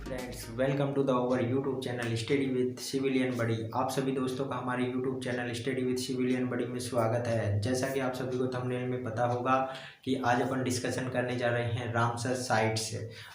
Friends, welcome to the our YouTube channel study with civilian buddy. आप सभी दोस्तों का हमारे YouTube channel study with civilian buddy में स्वागत है। जैसा कि आप सभी को थंबनेल में पता होगा कि आज अपन डिस्कशन करने जा रहे हैं रामसर साइट्स।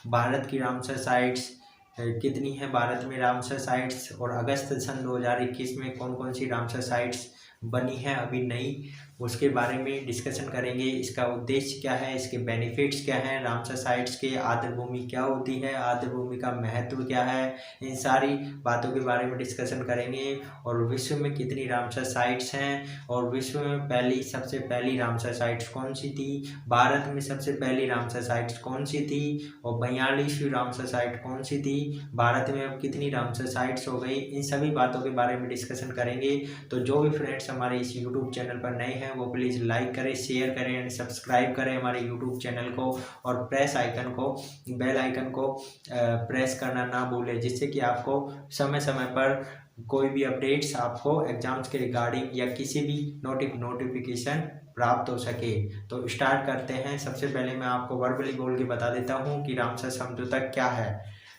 भारत की रामसर साइट्स कितनी है, भारत में रामसर साइट्स, और अगस्त सन 2021 में कौन कौन सी रामसर साइट्स बनी है अभी नई, उसके बारे में डिस्कशन करेंगे। इसका उद्देश्य क्या है, इसके बेनिफिट्स क्या हैं, रामसर साइट्स के आर्द्रभूमि क्या होती है, आर्द्रभूमि का महत्व क्या है, इन सारी बातों के बारे में डिस्कशन करेंगे। और विश्व में कितनी रामसर साइट्स हैं, और विश्व में सबसे पहली रामसर साइट्स कौन सी थी, भारत में सबसे पहली रामसर साइट्स कौन सी थी, और 42वीं रामसर साइट कौन सी थी, भारत में अब कितनी रामसर साइट्स हो गई, इन सभी बातों के बारे में डिस्कशन करेंगे। तो जो भी फ्रेंड्स हमारे इस यूट्यूब चैनल पर नए हैं वो प्लीज़ लाइक करें, शेयर करें एंड सब्सक्राइब करें हमारे यूट्यूब चैनल को, और बेल आइकन को प्रेस करना ना भूलें, जिससे कि आपको समय समय पर कोई भी अपडेट्स आपको एग्जाम्स के रिगार्डिंग या किसी भी नोटिफिकेशन प्राप्त हो सके। तो स्टार्ट करते हैं। सबसे पहले मैं आपको वर्बली बोल के बता देता हूँ कि रामसर समझौता क्या है।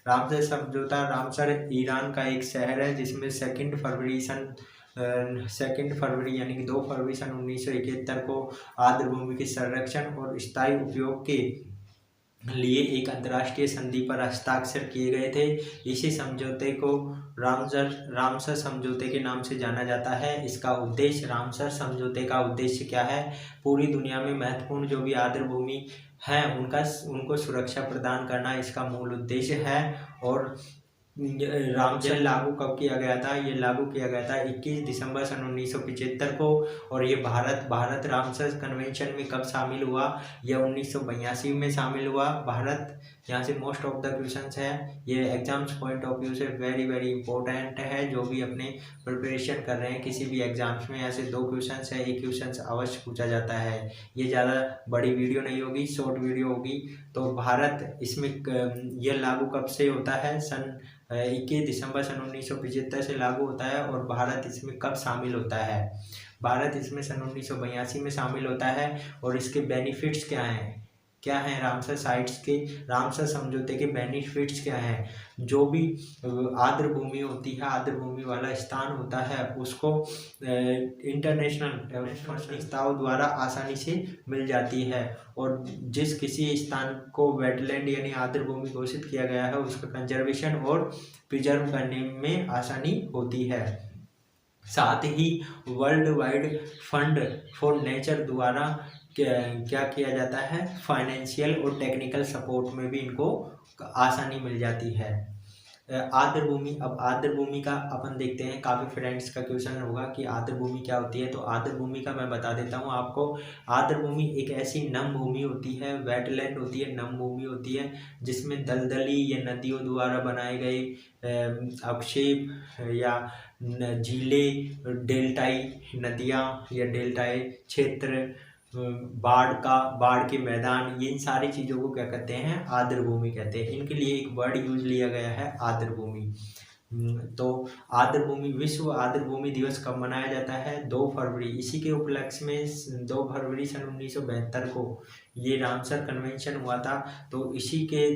रामसर समझौता, रामसर ईरान का एक शहर है जिसमें 2 फरवरी यानी कि 2 फरवरी सन 1971 को आर्द्रभूमि के संरक्षण और स्थायी उपयोग के लिए एक अंतर्राष्ट्रीय संधि पर हस्ताक्षर किए गए थे। इसी समझौते को रामसर समझौते के नाम से जाना जाता है। इसका उद्देश्य, रामसर समझौते का उद्देश्य क्या है, पूरी दुनिया में महत्वपूर्ण जो भी आर्द्रभूमि है उनको सुरक्षा प्रदान करना इसका मूल उद्देश्य है। और रामसर लागू कब किया गया था, ये लागू किया गया था 21 दिसंबर सन 1975 को। और ये भारत रामसर कन्वेंशन में कब शामिल हुआ, यह 1982 में शामिल हुआ भारत। यहाँ से मोस्ट ऑफ द क्वेश्चंस है, ये एग्जाम्स पॉइंट ऑफ व्यू से वेरी वेरी इंपॉर्टेंट है। जो भी अपने प्रिपरेशन कर रहे हैं किसी भी एग्जाम्स में, ऐसे 2 क्वेश्चंस है, एक क्वेश्चन अवश्य पूछा जाता है। ये ज़्यादा बड़ी वीडियो नहीं होगी, शॉर्ट वीडियो होगी। तो भारत इसमें यह लागू कब से होता है, 21 दिसंबर सन 1975 से लागू होता है। और भारत इसमें कब शामिल होता है, भारत इसमें सन 1982 में शामिल होता है। और इसके बेनिफिट्स क्या हैं रामसर साइट्स के, रामसर समझौते के बेनिफिट्स क्या हैं। जो भी आर्द्रभूमि होती है, आर्द्रभूमि वाला स्थान होता है, उसको इंटरनेशनल संस्थाओं द्वारा आसानी से मिल जाती है। और जिस किसी स्थान को वेटलैंड यानी आर्द्रभूमि घोषित किया गया है, उसका कंजर्वेशन और प्रिजर्व करने में आसानी होती है। साथ ही world wide fund for nature द्वारा क्या किया जाता है, फाइनेंशियल और टेक्निकल सपोर्ट में भी इनको आसानी मिल जाती है। आर्द्रभूमि, अब आर्द्रभूमि का अपन देखते हैं। काफ़ी फ्रेंड्स का क्वेश्चन होगा कि आर्द्रभूमि क्या होती है, तो आर्द्रभूमि का मैं बता देता हूँ आपको। आर्द्रभूमि एक ऐसी नम भूमि होती है, वेटलैंड होती है, नम भूमि होती है, जिसमें दलदली या नदियों द्वारा बनाए गए अवक्षेप या झीलें, डेल्टाई नदियाँ या डेल्टाई क्षेत्र, बाढ़ के मैदान, ये इन सारी चीज़ों को क्या कहते हैं, आर्द्रभूमि कहते हैं। इनके लिए एक वर्ड यूज लिया गया है, आर्द्रभूमि। तो आर्द्रभूमि, विश्व आर्द्रभूमि दिवस कब मनाया जाता है, 2 फरवरी। इसी के उपलक्ष्य में 2 फरवरी सन 1972 को ये रामसर कन्वेंशन हुआ था। तो इसी के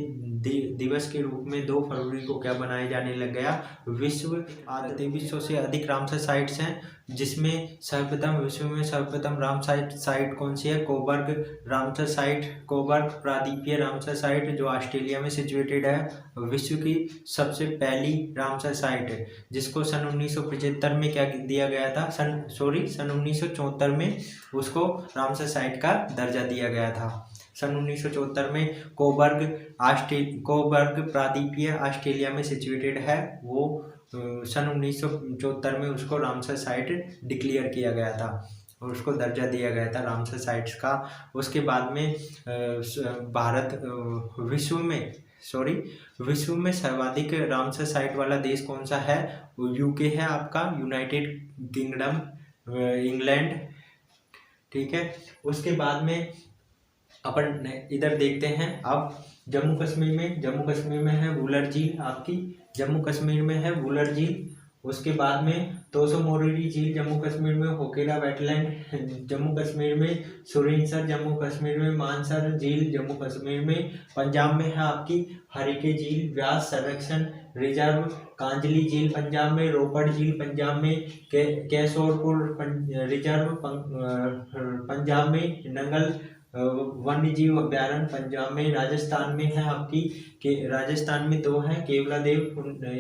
दिवस के रूप में 2 फरवरी को क्या बनाया जाने लग गया, विश्व 2300 से अधिक रामसर साइट्स हैं, जिसमें विश्व में सर्वप्रथम रामसर साइट कौन सी है, कोबर्ग रामसर साइट, कोबर्ग प्रायद्वीपीय रामसर साइट जो ऑस्ट्रेलिया में सिचुएटेड है, विश्व की सबसे पहली रामसर साइट है, जिसको सन 1975 में क्या दिया गया था, सन 1974 में उसको रामसर साइट का दर्जा दिया गया था। सन 1974 में कोबर्ग प्रायद्वीपीय ऑस्ट्रेलिया में सिचुएटेड है, वो सन 1974 में उसको रामसर साइट डिक्लेयर किया गया था और उसको दर्जा दिया गया था रामसर साइट्स का। उसके बाद में भारत विश्व में सर्वाधिक रामसर साइट वाला देश कौन सा है, यूके है आपका, यूनाइटेड किंगडम, इंग्लैंड, ठीक है। उसके बाद में अपन इधर देखते हैं। अब जम्मू कश्मीर में है वुलर झील आपकी, जम्मू कश्मीर में है वुलर झील, उसके बाद में तोसो मोरिरी झील जम्मू कश्मीर में, होकेरा वेटलैंड जम्मू कश्मीर में, सुरिनसर जम्मू कश्मीर में, मानसर झील जम्मू कश्मीर में। पंजाब में है आपकी हरिके झील व्यास संरक्षण रिजर्व, कांजली झील पंजाब में, रोपड़ झील पंजाब में, केशोरपुर रिजर्व पंजाब में, नंगल वन्य जीव अभ्यारण्य पंजाब में। राजस्थान में है आपकी राजस्थान में 2 हैं, केवलादेव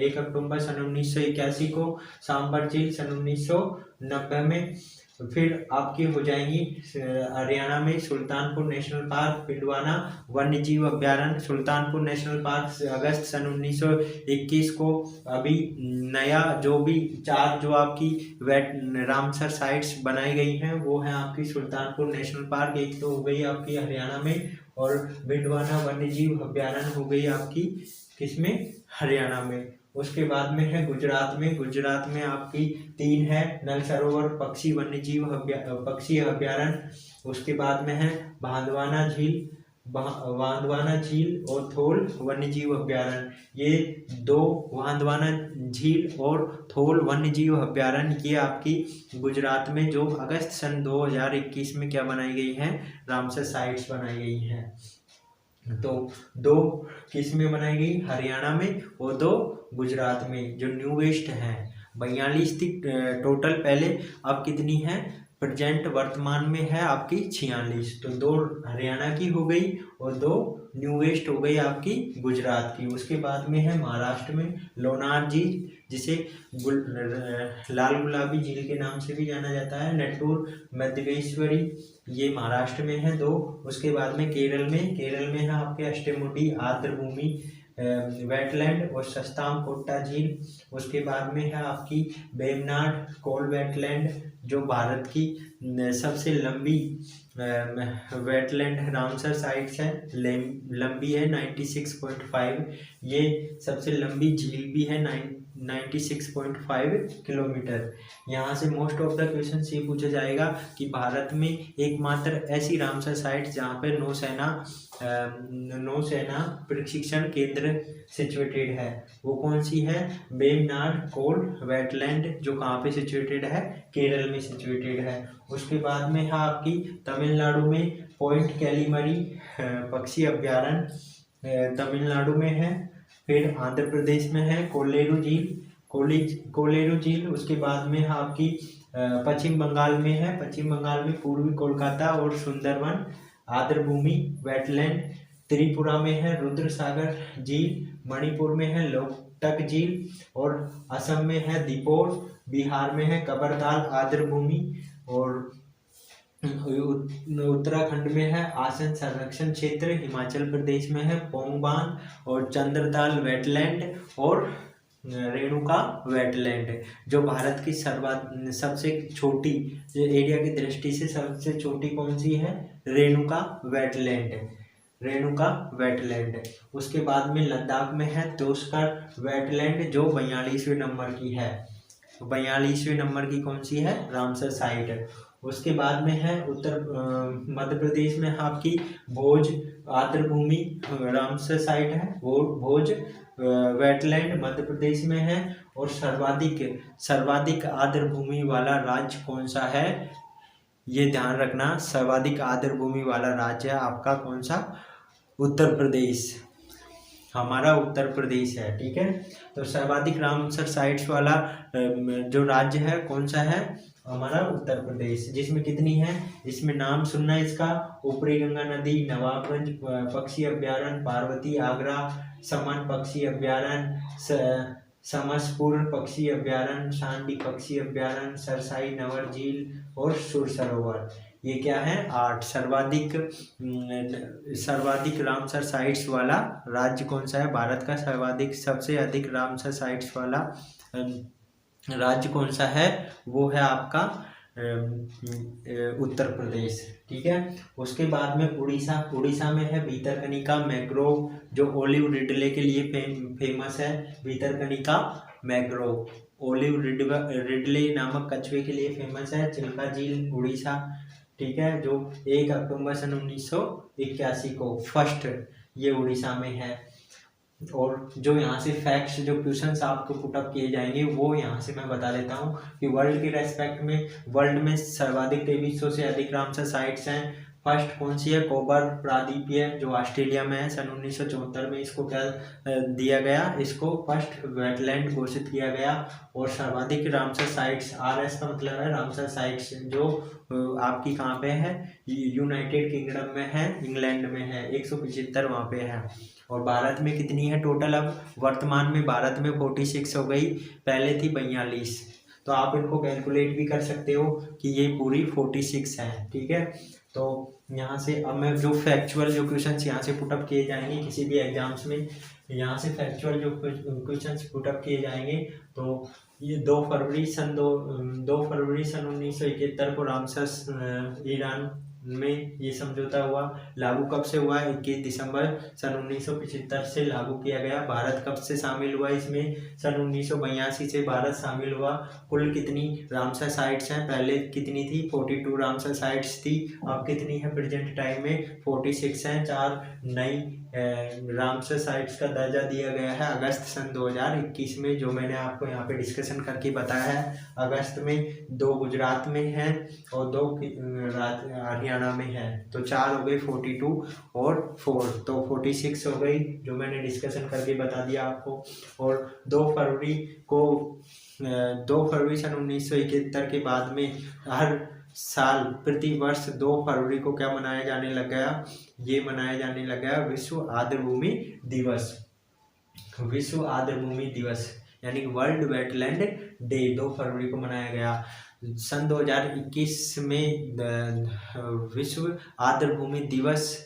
1 अक्टूबर सन 1981 को, सांबर झील सन 1990 में। फिर आपकी हो जाएंगी हरियाणा में सुल्तानपुर नेशनल पार्क, पिंडवाना वन्य जीव अभ्यारण्य सुल्तानपुर नेशनल पार्क अगस्त सन 1921 को। अभी नया जो भी 4 जो आपकी रामसर साइट्स बनाई गई हैं वो है आपकी सुल्तानपुर नेशनल पार्क, एक तो हो गई आपकी हरियाणा में, और पिंडवाना वन्य जीव अभ्यारण्य हो गई आपकी किसमें, हरियाणा में। उसके बाद में है गुजरात में आपकी 3 है, नल सरोवर पक्षी वन्य जीव पक्षी अभ्यारण्य। उसके बाद में है बांदवाना झील और थोल वन्य जीव अभ्यारण्य। ये 2 बांदवाना झील और थोल वन्य जीव अभ्यारण्य ये आपकी गुजरात में जो अगस्त सन 2021 में क्या बनाई गई हैं, रामसर साइट्स बनाई गई हैं। तो 2 किस में बनाई गई, हरियाणा में, और 2 गुजरात में। जो न्यू वेस्ट हैं 42 थी टोटल पहले, अब कितनी है प्रेजेंट वर्तमान में है आपकी 46। तो 2 हरियाणा की हो गई और 2 न्यू वेस्ट हो गई आपकी गुजरात की। उसके बाद में है महाराष्ट्र में लोनार झील, जिसे लाल गुलाबी झील के नाम से भी जाना जाता है, नट्टूर मध्यगेश्वरी, ये महाराष्ट्र में है 2। उसके बाद में केरल में है आपके अष्टमुडी आर्द्रभूमि वेटलैंड और सस्ताम कोट्टा झील। उसके बाद में है आपकी वेमनाड कोल वेटलैंड जो भारत की सबसे लंबी वेटलैंड रामसर साइट्स है, लंबी है 96.5, ये सबसे लंबी झील भी है 96.5 किलोमीटर। यहाँ से मोस्ट ऑफ द क्वेश्चन ये पूछा जाएगा कि भारत में एकमात्र ऐसी रामसर साइट जहाँ पे नौसेना प्रशिक्षण केंद्र सिचुएटेड है वो कौन सी है, वेमनाड कोल वेटलैंड, जो कहाँ पे सिचुएटेड है, केरल में सिचुएटेड है। उसके बाद में है आपकी तमिलनाडु में पॉइंट कैलीमरी पक्षी अभ्यारण्य तमिलनाडु में है। फिर आंध्र प्रदेश में है कोलेरू झील। उसके बाद में है आपकी पश्चिम बंगाल में पूर्वी कोलकाता और सुंदरवन आर्द्रभूमि वेटलैंड। त्रिपुरा में है रुद्र सागर झील, मणिपुर में है लोकटक झील और असम में है दीपोर, बिहार में है कबरताल आर्द्रभूमि और उत्तराखंड में है आसन संरक्षण क्षेत्र, हिमाचल प्रदेश में है पोंग बांध और चंद्रताल वेटलैंड और रेणुका वेटलैंड। जो भारत की सबसे छोटी एरिया की दृष्टि से सबसे छोटी कौन सी है, रेणुका वेटलैंड। उसके बाद में लद्दाख में है तोस्कर वेटलैंड जो 42वें नंबर की है, 42वें नंबर की कौन सी है, रामसर साइट। उसके बाद में है मध्य प्रदेश में आपकी भोज आर्द्रभूमि रामसर साइट है, वो भोज वेटलैंड मध्य प्रदेश में है। और सर्वाधिक आर्द्रभूमि वाला राज्य कौन सा है, ये ध्यान रखना, सर्वाधिक आर्द्रभूमि वाला राज्य है आपका कौन सा, उत्तर प्रदेश, हमारा उत्तर प्रदेश है। ठीक है, तो सर्वाधिक रामसर साइट्स वाला जो राज्य है कौन सा है, हमारा उत्तर प्रदेश। जिसमें कितनी है, इसमें नाम सुनना इसका, ऊपरी गंगा नदी, नवाबगंज पक्षी अभ्यारण्य, पार्वती आगरा समन पक्षी अभ्यारण्य, समसपुर पक्षी अभ्यारण्य, सांडी पक्षी अभ्यारण्य, सरसाई नवर झील और सुर सरोवर। ये क्या है, 8 सर्वाधिक रामसर साइट्स वाला राज्य कौन सा है, भारत का सबसे अधिक रामसर साइट्स वाला राज्य कौन सा है, वो है आपका उत्तर प्रदेश। ठीक है, उसके बाद में उड़ीसा में है भीतरकनिका मैंग्रोव जो ओलिव रिडले के लिए फेमस है, भीतरकनिका मैंग्रोव ओलिव रिडले नामक कछुए के लिए फेमस है। चिल्का झील उड़ीसा, ठीक है, जो 1 अक्टूबर सन 1981 को फर्स्ट ये उड़ीसा में है। और जो यहाँ से फैक्ट्स जो क्वेश्चंस आपको पुटअप किए जाएंगे वो यहाँ से मैं बता देता हूँ कि वर्ल्ड के रेस्पेक्ट में वर्ल्ड में सर्वाधिक 2300 से अधिक रामसर साइट्स हैं। फर्स्ट कौन सी है? कोबर प्रादीप है जो ऑस्ट्रेलिया में है। सन 1974 में इसको क्या दिया गया? इसको फर्स्ट वेटलैंड घोषित किया गया। और सर्वाधिक रामसर साइट्स, RS का मतलब है रामसर साइट्स, जो आपकी कहाँ पे है? यूनाइटेड किंगडम में है, इंग्लैंड में है। 175 वहाँ पे है। और भारत में कितनी है टोटल? अब वर्तमान में भारत में 46 हो गई, पहले थी 42। तो आप इनको कैलकुलेट भी कर सकते हो कि ये पूरी 46 है। ठीक है, तो यहाँ से अब मैं जो फैक्चुअल जो क्वेश्चंस यहाँ से पुटअप किए जाएंगे किसी भी एग्जाम्स में, यहाँ से फैक्चुअल जो क्वेश्चंस पुटअप किए जाएंगे, तो ये 2 फरवरी सन 1971 को रामसर ईरान में ये समझौता हुआ। लागू कब से हुआ? 21 दिसंबर सन 1975 से लागू किया गया। भारत कब से शामिल हुआ इसमें? सन 1982 से भारत शामिल हुआ। कुल कितनी रामसर साइट्स हैं? पहले कितनी थी? 42 रामसर साइट्स थी। अब कितनी है प्रेजेंट टाइम में? 46 हैं। 4 नई रामसर साइट्स का दर्जा दिया गया है अगस्त सन 2021 में, जो मैंने आपको यहाँ पे डिस्कशन करके बताया है। अगस्त में 2 गुजरात में है और 2 हरियाणा में है। तो 4 हो गई, 42 और 4 तो 46 हो गई, जो मैंने डिस्कशन करके बता दिया आपको। और 2 फरवरी सन 1971 के बाद में हर साल प्रति वर्ष 2 फरवरी को क्या मनाया जाने लग गया? ये मनाया जाने लग गया विश्व आर्द्रभूमि दिवस। विश्व आर्द्रभूमि दिवस यानी वर्ल्ड वेटलैंड डे 2 फरवरी को मनाया गया। सन 2021 में विश्व आर्द्रभूमि दिवस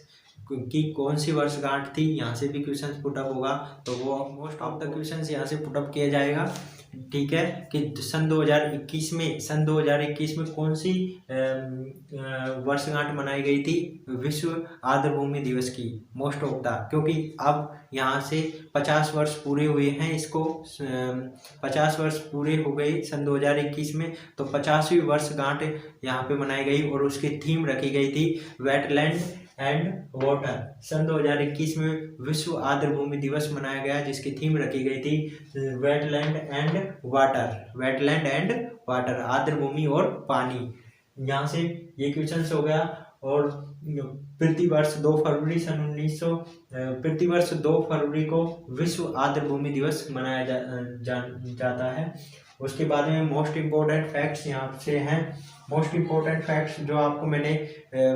की कौन सी वर्षगांठ थी? यहाँ से भी क्वेश्चन पुटअप होगा, तो वो मोस्ट ऑफ द क्वेश्चंस यहाँ से पुटअप किया जाएगा। ठीक है, कि सन 2021 में कौन सी वर्षगांठ मनाई गई थी विश्व आर्द्रभूमि दिवस की? मोस्ट ऑफ द, क्योंकि अब यहाँ से 50 वर्ष पूरे हुए हैं, इसको 50 वर्ष पूरे हो गए सन 2021 में, तो 50वीं वर्षगांठ यहाँ पे मनाई गई और उसकी थीम रखी गई थी वेटलैंड एंड वाटर। सन 2021 में विश्व आर्द्रभूमि दिवस मनाया गया जिसकी थीम रखी गई थी वेटलैंड एंड वाटर, आर्द्रभूमि और पानी। यहाँ से ये क्वेश्चन हो गया। और प्रतिवर्ष 2 फरवरी को विश्व आर्द्रभूमि दिवस मनाया जाता है। उसके बाद में मोस्ट इम्पोर्टेंट फैक्ट्स यहाँ से हैं। मोस्ट इम्पोर्टेंट फैक्ट्स जो आपको मैंने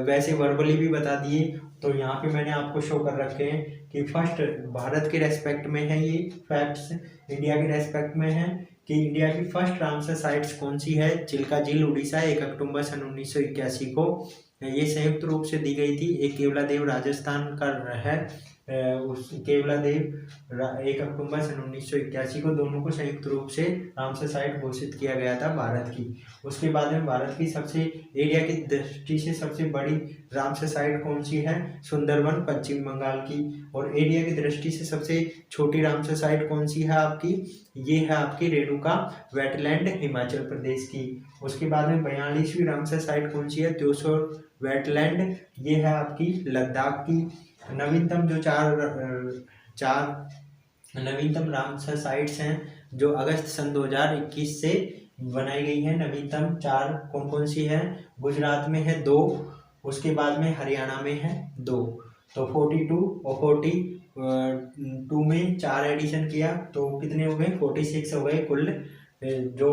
वैसे वर्बली भी बता दिए, तो यहाँ पे मैंने आपको शो कर रखे हैं कि फर्स्ट भारत के रेस्पेक्ट में है ये फैक्ट्स, इंडिया के रेस्पेक्ट में है कि इंडिया की फर्स्ट रामसर साइट्स कौन सी है? चिल्का झील उड़ीसा 1 अक्टूबर सन 1981 को ये संयुक्त रूप से दी गई थी। एक केवलादेव राजस्थान का है, उस केवलादेव 1 अक्टूबर सन 1981 को, दोनों को संयुक्त रूप से रामसर साइट घोषित किया गया था भारत की। उसके बाद में भारत की सबसे एरिया की दृष्टि से सबसे बड़ी रामसर साइट कौन सी है? सुंदरवन पश्चिम बंगाल की। और एरिया की दृष्टि से सबसे छोटी रामसर साइट कौन सी है आपकी? ये है आपकी रेणुका वेटलैंड हिमाचल प्रदेश की। उसके बाद में 42वीं रामसर साइट कौन सी है? त्योसर वेटलैंड, ये है आपकी लद्दाख की। नवीनतम जो चार नवीनतम रामसर साइट्स हैं जो अगस्त सन 2021 से बनाई गई है, नवीनतम 4 कौन कौन सी है? गुजरात में है 2, उसके बाद में हरियाणा में है 2, तो 42 और 42 में 4 एडिशन किया तो कितने हो गए? 46 हो गए कुल। जो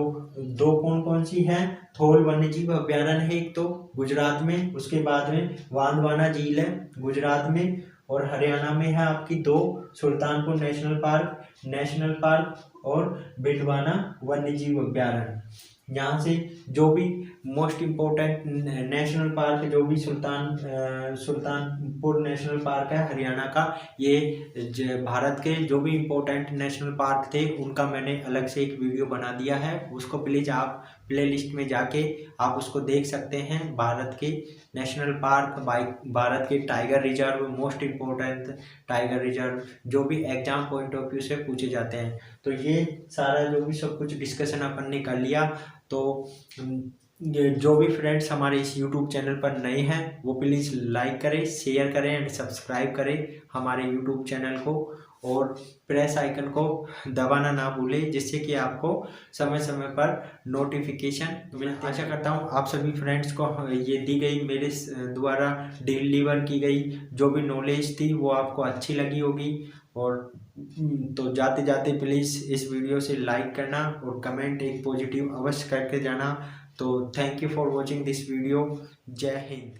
2 कौन कौन सी हैं? थोल वन्यजीव अभ्यारण्य है एक तो गुजरात में, उसके बाद में वांदवाना झील है गुजरात में, और हरियाणा में है आपकी 2 सुल्तानपुर नेशनल पार्क और भिंडवाना वन्यजीव अभ्यारण्य। यहाँ से जो भी मोस्ट इम्पोर्टेंट नेशनल पार्क, जो भी सुल्तानपुर नेशनल पार्क है हरियाणा का, ये भारत के जो भी इम्पोर्टेंट नेशनल पार्क थे उनका मैंने अलग से एक वीडियो बना दिया है, उसको प्लीज़ आप प्लेलिस्ट में जाके आप उसको देख सकते हैं। भारत के नेशनल पार्क, भारत के tiger reserve, most important tiger reserve जो भी एग्जाम पॉइंट ऑफ व्यू से पूछे जाते हैं। तो ये सारा जो भी सब कुछ डिस्कशन अपन ने कर लिया। तो जो भी फ्रेंड्स हमारे इस यूट्यूब चैनल पर नए हैं वो प्लीज़ लाइक करें, शेयर करें एंड सब्सक्राइब करें हमारे यूट्यूब चैनल को। और प्रेस आइकन को दबाना ना भूलें, जिससे कि आपको समय समय पर नोटिफिकेशन मिलती है। आशा करता हूँ आप सभी फ्रेंड्स को ये दी गई मेरे द्वारा डिलीवर की गई जो भी नॉलेज थी वो आपको अच्छी लगी होगी। और तो जाते जाते प्लीज़ इस वीडियो से लाइक करना और कमेंट एक पॉजिटिव अवश्य करके जाना। तो thank you for watching this video. जय हिंद।